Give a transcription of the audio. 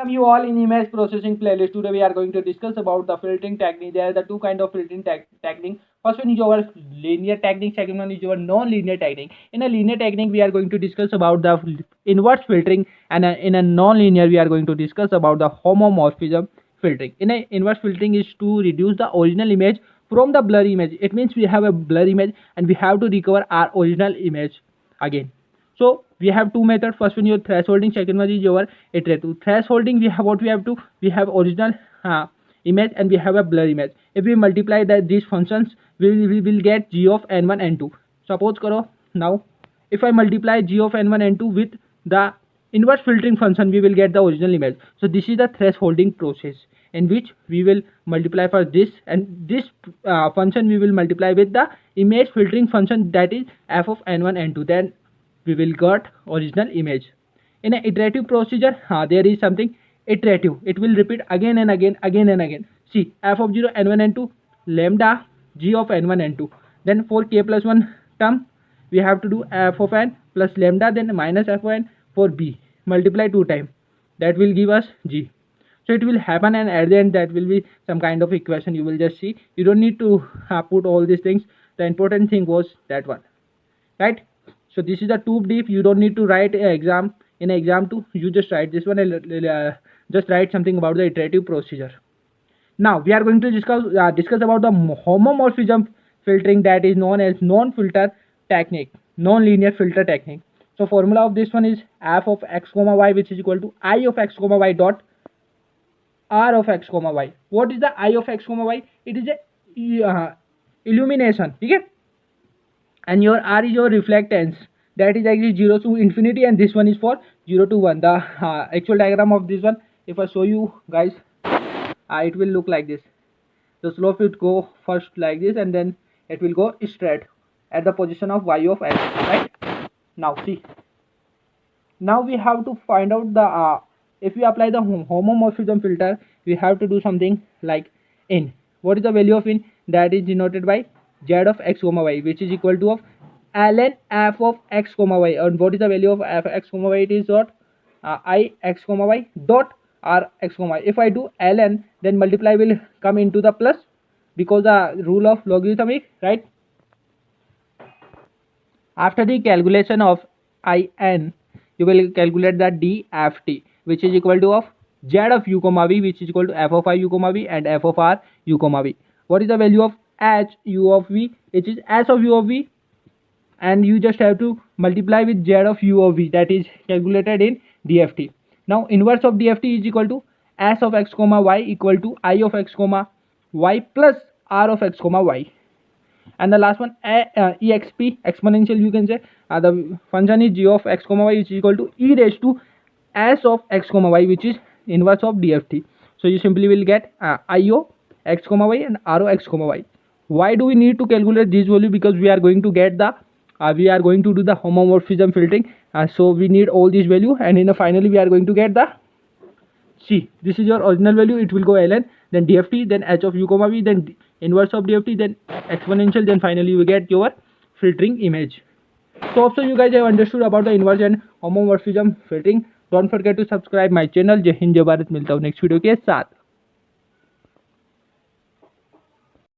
Welcome you all in image processing playlist. Today we are going to discuss about the filtering technique. There are the two kind of filtering technique. First one is our linear technique. Second one is our non-linear technique. In a linear technique, we are going to discuss about the inverse filtering, and in a non-linear, we are going to discuss about the homomorphism filtering. In a inverse filtering is to reduce the original image from the blurry image. It means we have a blurry image and we have to recover our original image again. So we have two methods. First one your thresholding, second one is your iterative. Thresholding, we have original image and we have a blur image. If we multiply these functions, we will get g of n1 n2. Suppose karo now, if I multiply g of n1 n2 with the inverse filtering function, we will get the original image. So this is the thresholding process in which we will multiply for this, and this function we will multiply with the image filtering function, that is f of n1 n2. Then we will get original image. In an iterative procedure, there is something iterative. It will repeat again and again, again and again. See, f of 0 n1 n2 lambda g of n1 n2. Then for k plus 1 term, we have to do f of n plus lambda, then minus f of n for b. Multiply 2 times. That will give us g. So it will happen, and at the end that will be some kind of equation. You will just see. You don't need to put all these things. The important thing was that one, right? So this is the two deep. You don't need to write an exam in exam 2. You just write this one and just write something about the iterative procedure. Now we are going to discuss about the homomorphism filtering, that is known as non-filter technique, non-linear filter technique. So formula of this one is f of x comma y, which is equal to I of x comma y dot r of x comma y. What is the I of x comma y? It is a illumination, okay? And your r is your reflectance, that is actually 0 to infinity, and this one is for 0 to 1. The actual diagram of this one, if I show you guys, it will look like this. The slope will go first like this, and then it will go straight at the position of y of x, right? Now see, now we have to find out the if we apply the homomorphism filter, we have to do something like in. What is the value of in? That is denoted by z of x comma y, which is equal to of ln f of x comma y. And what is the value of f x comma y? It is dot I x comma y dot r x comma y. If I do ln, then multiply will come into the plus, because the rule of logarithmic, right? After the calculation of in, you will calculate the dft, which is equal to of z of u comma v, which is equal to f of I u comma v and f of r u comma v. What is the value of h u of v? It is s of u of v, and you just have to multiply with z of u of v, that is calculated in dft. Now inverse of dft is equal to s of x comma y equal to I of x comma y plus r of x comma y. And the last one, exp, exponential, you can say. The function is g of x comma y, which is equal to e raised to s of x comma y, which is inverse of dft. So you simply will get io x comma y and ro x comma y. Why do we need to calculate this value? Because we are going to get the we are going to do the homomorphism filtering, so we need all these value, and in the finally we are going to get the see, this is your original value. It will go ln, then dft, then h of u comma v, then inverse of dft, then exponential, then finally you will get your filtering image. So also you guys have understood about the inverse and homomorphism filtering. Don't forget to subscribe my channel. Jai Hind Jai Bharat. मिलता हूँ next video के साथ.